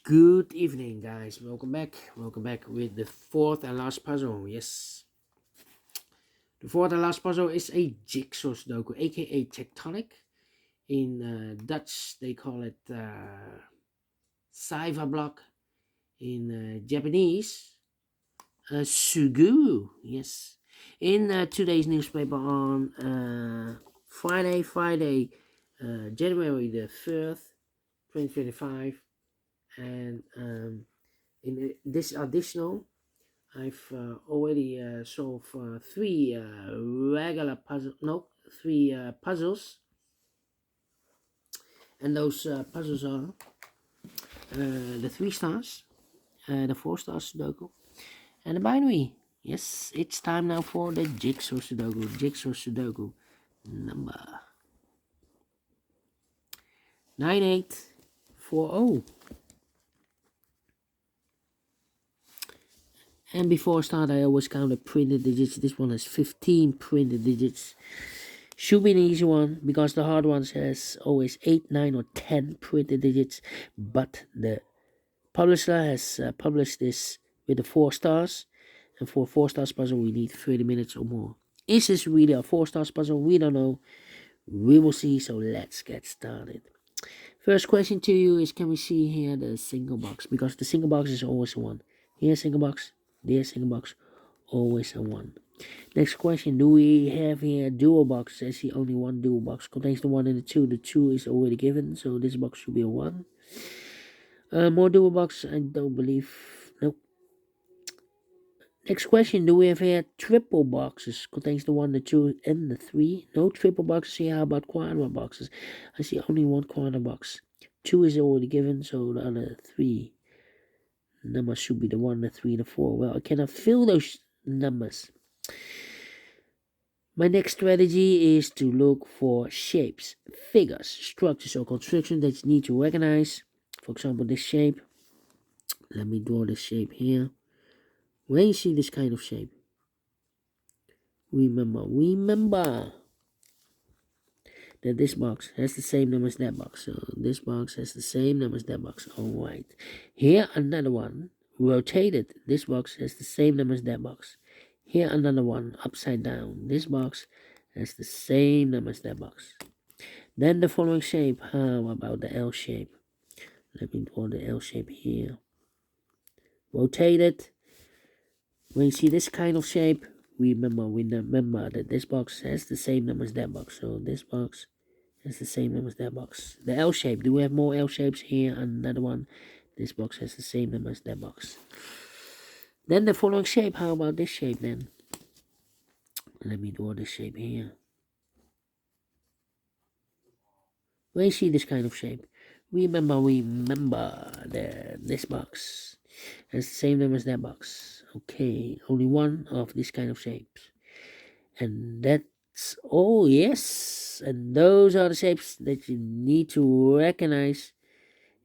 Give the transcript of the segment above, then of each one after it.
Good evening, guys. Welcome back. Welcome back with the fourth and last puzzle. Yes, the fourth and last puzzle is a jigsaw Sudoku, aka Tectonic. In Dutch, they call it Saiva block. In Japanese, Suguru. Yes. In today's newspaper on Friday, January the 3rd, 2025, and in this additional I've already solved three regular puzzle, no, three puzzles, and those puzzles are the 3 stars, the 4 star Sudoku, and the binary. Yes, it's time now for the Jigsaw Sudoku. Jigsaw Sudoku number 9840. And before I start, I always count the printed digits. This one has 15 printed digits. Should be an easy one because the hard ones has always 8, 9, or 10 printed digits. But the publisher has published this with the 4 stars. And for a 4 stars puzzle, we need 30 minutes or more. Is this really a 4 stars puzzle? We don't know. We will see. So let's get started. First question to you is, can we see here the single box? Because the single box is always a 1. Here single box, there single box, always a 1. Next question, do we have here a dual box? I see only one dual box. Contains the 1 and the 2. The 2 is already given, so this box should be a 1. More dual box, I don't believe. Nope. Next question, do we have here triple boxes? Contains the 1, the 2, and the 3. No triple boxes here. How about quadra boxes? I see only one quadra box. 2 is already given, so the other 3 numbers should be the 1, the 3, and the 4. Well, I cannot fill those numbers. My next strategy is to look for shapes, figures, structures, or constructions that you need to recognize. For example, this shape. Let me draw this shape here. When you see this kind of shape, remember that this box has the same number as that box. So this box has the same number as that box. Alright. Here another one. Rotated. This box has the same number as that box. Here another one. Upside down. This box has the same number as that box. Then the following shape. How about the L shape? Let me draw the L shape here. Rotated. When you see this kind of shape, remember that this box has the same number as that box. So this box has the same number as that box. The L shape. Do we have more L shapes here? Another one. This box has the same number as that box. Then the following shape. How about this shape then? Let me draw this shape here. When you see this kind of shape, remember this box has the same number as that box. Okay, only one of this kind of shapes. And that's all, yes. And those are the shapes that you need to recognize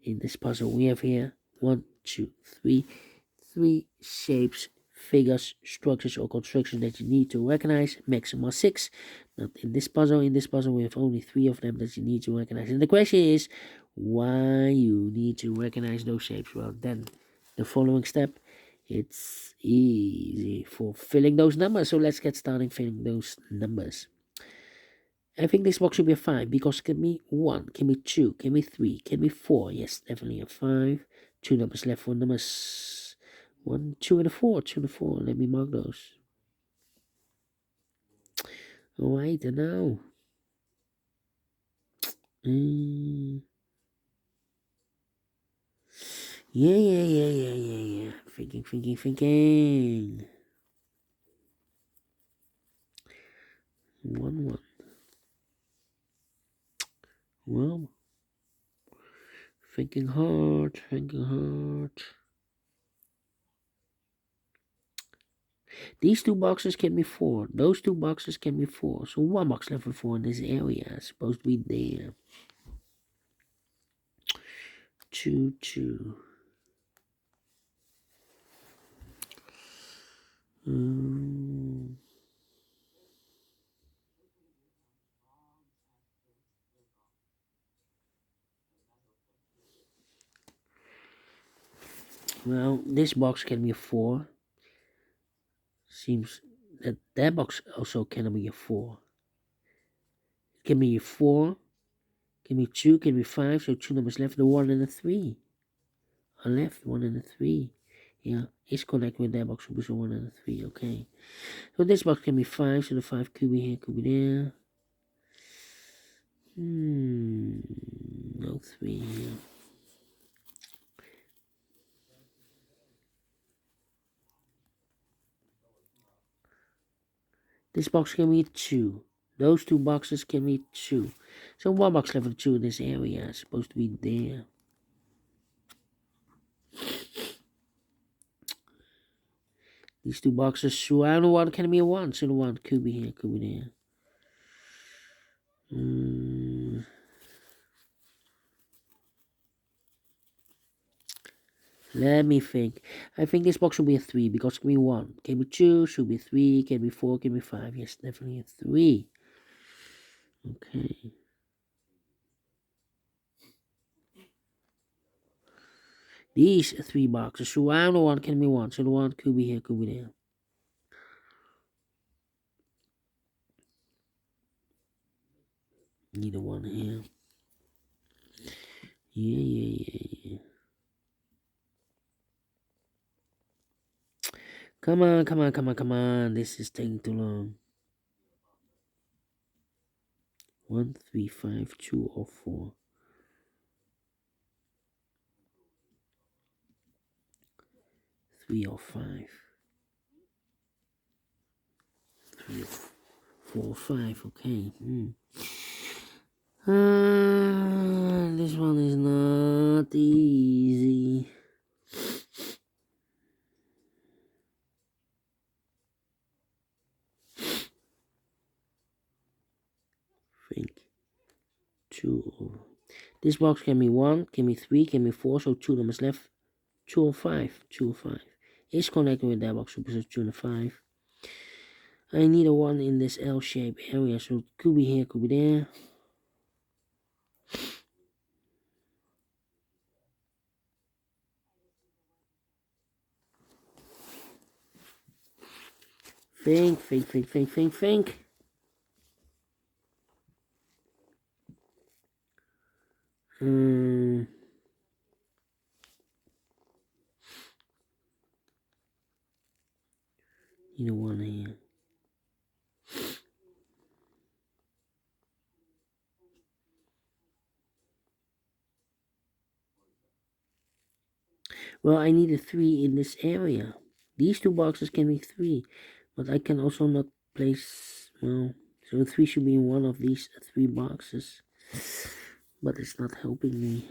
in this puzzle. We have here 1, 2, 3, 3 shapes, figures, structures, or constructions that you need to recognize. Maximum 6. Not in this puzzle. In this puzzle, we have only 3 of them that you need to recognize. And the question is, why you need to recognize those shapes? Well, then the following step, it's easy for filling those numbers. So let's get started filling those numbers. I think this box should be a 5 because it can be 1, can be 2, can be 3, can be 4. Yes, definitely a 5. 2 numbers left for numbers 1, 2, and a 4. 2 and a 4. Let me mark those. Alright, and now. Yeah. Thinking. 1, 1. Well, thinking hard. These 2 boxes can be 4. Those 2 boxes can be 4. So 1 box left for 4 in this area. It's supposed to be there. 2, 2. Well, this box can be a 4. Seems that that box also can be a 4. It can be a 4, can be 2, can be 5, so 2 numbers left, the 1 and the 3. Are left, 1 and the 3. Yeah, is connected with that box, so 1 and the 3, okay. So this box can be 5, so the 5 could be here, could be there. No 3 here. This box can be 2. Those 2 boxes can be 2. So 1 box left with 2 in this area is supposed to be there. These 2 boxes surround the 1 can be a 1, so the 1 could be here, could be there. Let me think. I think this box will be a 3 because it can be 1. Can be 2, should be 3, can be 4, can be 5. Yes, definitely a 3. Okay. These 3 boxes surround the 1 can be 1, so the 1 could be here, could be there. Need a 1 here. Yeah. Come on. This is taking too long. 1, 3, 5, 2, or 4. 3 or 5. 3 or 4 or 5, okay. This one is not easy. Think 2. This box can be 1, can be 3, can be 4, so 2 numbers left. 2 or 5. 2 or 5. Is connected with that box, so it's 2 and 5. I need a 1 in this L-shaped area, so it could be here, could be there. Think. Need a 1 here. Well, I need a 3 in this area. These 2 boxes can be 3, but I can also not place, well, so 3 should be in one of these 3 boxes. But it's not helping me.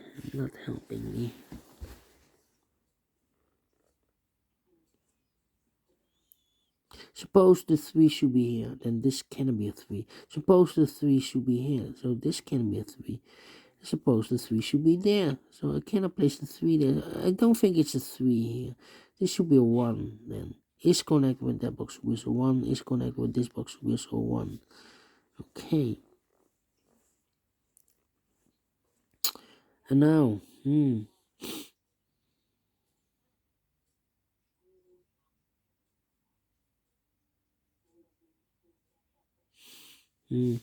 Suppose the 3 should be here, then this can be a 3. Suppose the 3 should be here, so this can be a 3. Suppose the 3 should be there, so I cannot place the 3 there. I don't think it's a 3 here. This should be a 1 then. Is connected with that box with a 1. Is connected with this box with a 1. Okay. And now, I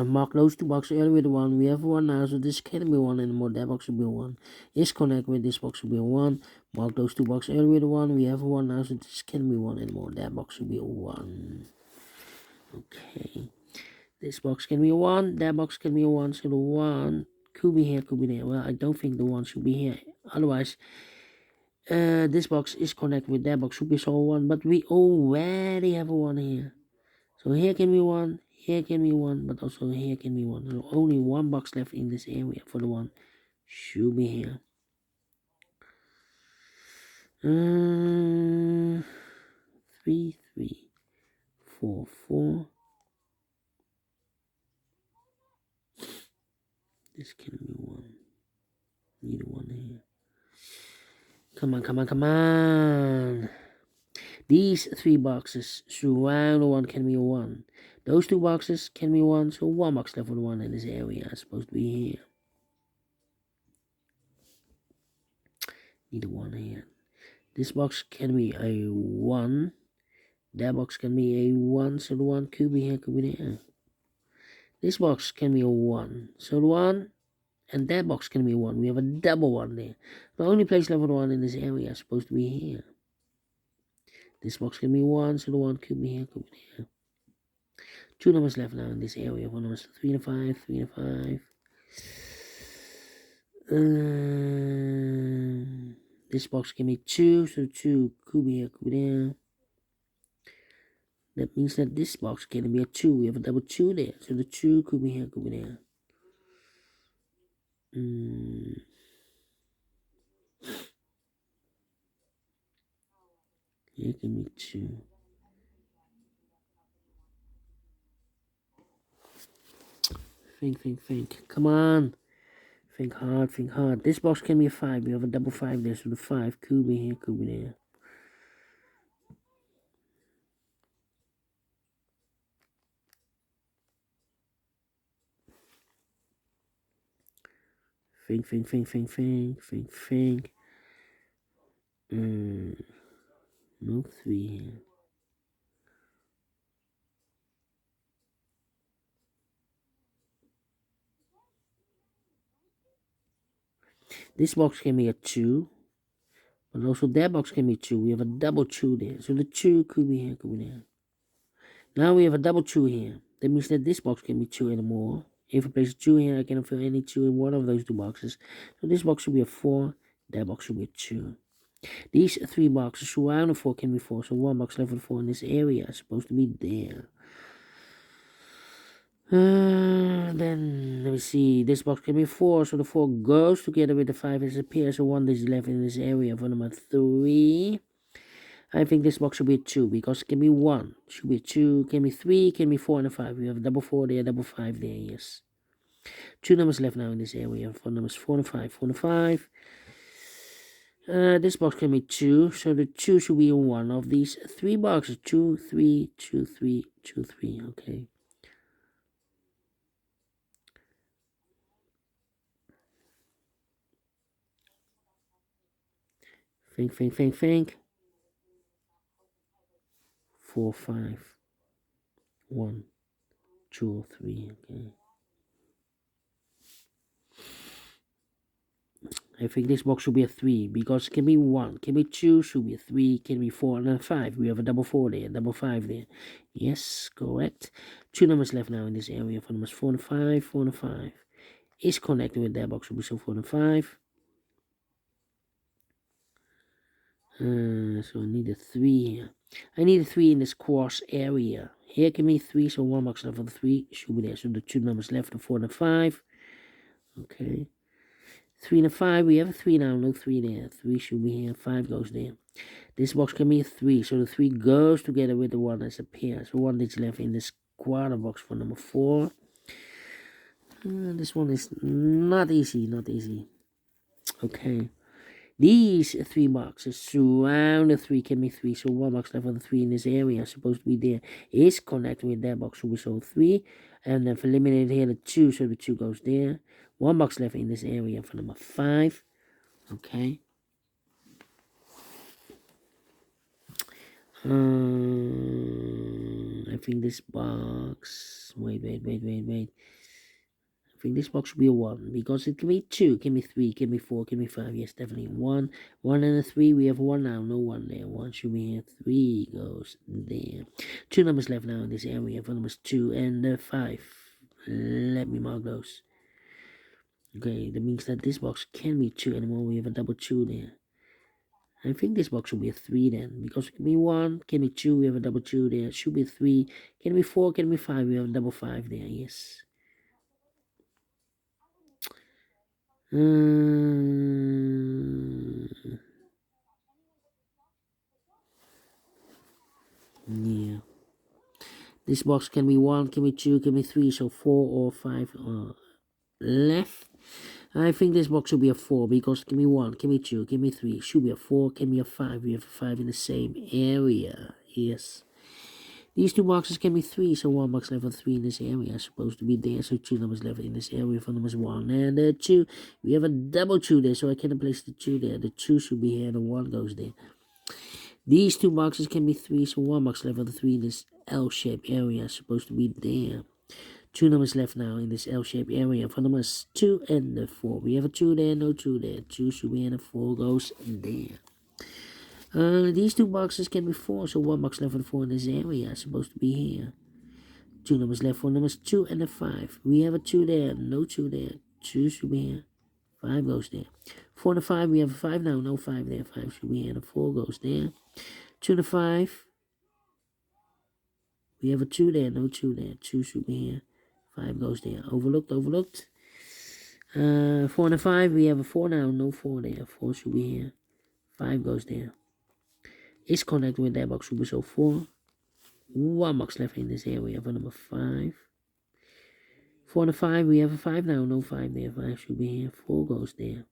marked those 2 boxes earlier with 1. We have 1 now, so this can be 1 anymore. That box will be 1. Is connected with this box will be 1. Mark those 2 boxes earlier with 1. We have 1 now, so this can be 1 anymore. That box will be 1. Okay. This box can be a 1. That box can be a 1. So the 1 could be here, could be there. Well, I don't think the 1 should be here. Otherwise, this box is connected with that box. Should be so 1. But we already have a 1 here. So here can be 1. Here can be 1. But also here can be 1. So only 1 box left in this area for the 1. Should be here. 3, 3, 4, 4. This can be 1. Need a 1 here. Come on. These 3 boxes surround the 1 can be a 1. Those 2 boxes can be 1, so 1 box left with 1 in this area is supposed to be here. Need a 1 here. This box can be a 1. That box can be a 1, so the 1 could be here, could be there. This box can be a 1, so the 1 and that box can be a 1. We have a double 1 there. The only place left with 1 in this area is supposed to be here. This box can be 1, so the 1 could be here, could be there. 2 numbers left now in this area. 1 numbers 3 and 5, 3 and 5. This box can be 2, so 2 could be here, could be there. That means that this box can be a 2. We have a double 2 there, so the 2 could be here, could be there. Here can be 2. Think. Come on. Think hard. This box can be a 5. We have a double 5 there, so the 5 could be here, could be there. Think. No 3 here. This box can be a 2. But also that box can be 2. We have a double 2 there. So the 2 could be here, could be there. Now we have a double 2 here. That means that this box can be 2 anymore. If I place a 2 here, I cannot fill any 2 in one of those 2 boxes. So this box should be a 4. That box should be a 2. These 3 boxes surrounding 4 can be 4. So 1 box left with 4 in this area is supposed to be there. Then let me see. This box can be 4, so the 4 goes together with the 5 as a pair. So 1 is left in this area for number 3. I think this box should be a 2 because it can be 1, should be a 2, can be 3, can be 4 and a 5. We have a double 4 there, double 5 there. Yes. 2 numbers left now in this area for numbers 4 and 5. 4 and 5. This box can be 2, so the 2 should be in one of these 3 boxes. 2, 3, 2, 3, 2, 3. Okay. Think. 4, 5, 1, 2, 3. Okay. I think this box should be a 3 because it can be 1, can be 2, should be a 3, can be 4 and a 5. We have a double 4 there, double 5 there. Yes, correct. 2 numbers left now in this area for numbers 4 and 5. 4 and 5 is connected with that box, should be so 4 and 5. So I need a 3 here. I need a 3 in this cross area. Here can be 3, so 1 box left for the 3 should be there. So the 2 numbers left are 4 and 5. Okay. 3 and a 5, we have a 3 now, no 3 there. 3 should be here, 5 goes there. This box can be a 3, so the 3 goes together with the 1 as a pair. So 1 is left in this quarter box for number 4. This one is not easy. Okay. These 3 boxes surround the 3 can be 3, so 1 box left for the 3 in this area supposed to be there is connected with that box, so we saw 3. And then for eliminated here the 2, so the 2 goes there. 1 box left in this area for number 5. Okay. I think this box. Wait. I think this box should be a 1 because it can be 2, can be 3, can be 4, can be 5. Yes, definitely 1. 1 and a 3. We have 1 now. No 1 there. 1 should be here. 3 goes there. 2 numbers left now in this area for numbers 2 and 5. Let me mark those. Okay, that means that this box can be 2 anymore. We have a double 2 there. I think this box should be a 3 then, because it can be 1, can be 2, we have a double 2 there. It should be a 3, can be 4, can be 5, we have a double 5 there, yes. Yeah. This box can be 1, can be 2, can be 3, so 4 or 5 left. I think this box should be a 4 because it can be 1, can be 2, can be 3, should be a 4, can be a 5. We have a 5 in the same area. Yes. These two boxes can be 3, so 1 box left on 3 in this area is supposed to be there, so 2 numbers left in this area for numbers 1 and 2. We have a double 2 there, so I cannot place the 2 there. The 2 should be here, and the 1 goes there. These two boxes can be 3, so 1 box left on the 3 in this L-shaped area is supposed to be there. 2 numbers left now in this L-shaped area for numbers 2 and 4. We have a 2 there, no 2 there. 2 should be, and the 4 goes there. These two boxes can be 4, so 1 box left for the 4 in this area is supposed to be here. 2 numbers left for numbers 2 and 5. We have a 2 there, no 2 there. 2 should be here. 5 goes there. 4 and 5, we have a 5 now, no 5 there. 5 should be here, and a 4 goes there. 2 and 5. We have a 2 there, no 2 there. 2 should be here. 5 goes there. Overlooked. 4 and 5, we have a 4 now, no 4 there. 4 should be here. 5 goes there. Is connected with that box, should be so 4. 1 box left in this area for number 5. 4 and 5, we have a 5 now, no 5 there. 5 should be here. 4 goes there.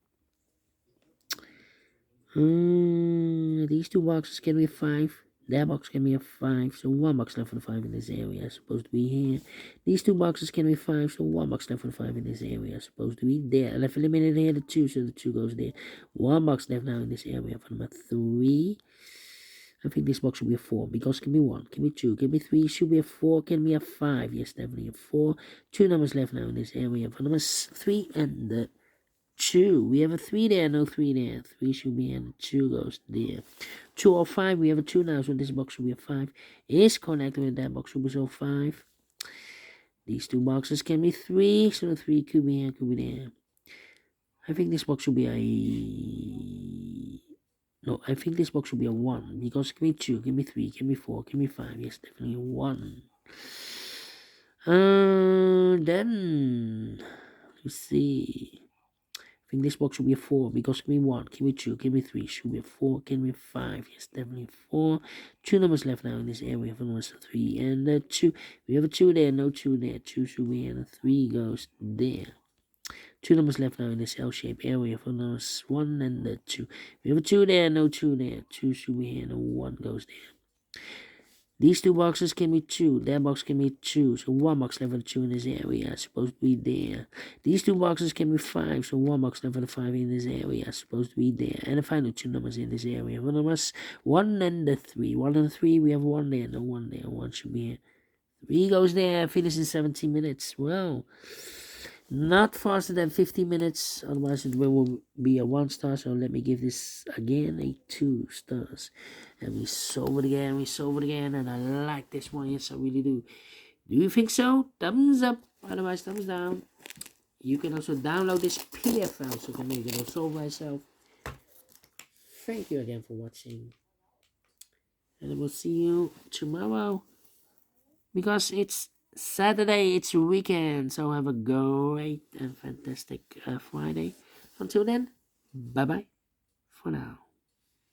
These two boxes can be a 5. That box can be a 5, so 1 box left for the 5 in this area is supposed to be here. These two boxes can be 5, so 1 box left for the 5 in this area is supposed to be there. Left eliminated here, the 2, so the 2 goes there. 1 box left now in this area for number 3. I think this box should be a 4, because it can be 1, can be 2, can be 3, should be a 4, can be a 5. Yes, definitely a 4. 2 numbers left now in this area for numbers 3 and 2. We have a 3 there, no 3 there. 3 should be, and 2 goes there. 2 or 5, we have a 2 now, so this box should be a 5. Is connected with that box, should be so 5. These two boxes can be 3, so the 3 could be here, could be there. I think this box should be a... No, I think this box should be a 1, because it can be 2, can be 3, can be 4, can be 5. Yes, definitely a 1. Then, let's see. I think this box should be a 4, because it can be 1, can be 2, can be 3, should be a 4, can be 5. Yes, definitely 4. 2 numbers left now in this area for numbers 3 and 2. We have a 2 there, no 2 there. 2 should be, and a 3 goes there. 2 numbers left now in this L-shaped area for numbers 1 and 2. We have a 2 there, no 2 there. 2 should be here, and a 1 goes there. These two boxes can be 2. That box can be 2. So 1 box left for the 2 in this area is supposed to be there. These two boxes can be 5. So 1 box left for the 5 in this area is supposed to be there. And the final 2 numbers in this area for numbers 1 and 3. 1 and 3, we have 1 there, no 1 there. 1 should be here. 3 goes there. Finish in 17 minutes. Well, not faster than 15 minutes, otherwise it will be a 1 star. So let me give this again a 2 stars. And we solve it again, and I like this one. Yes, I really do. Do you think so? Thumbs up, otherwise thumbs down. You can also download this PDF file so you can make it solve myself. Thank you again for watching, and I will see you tomorrow, because it's Saturday, it's weekend, so have a great and fantastic Friday. Until then, bye bye for now.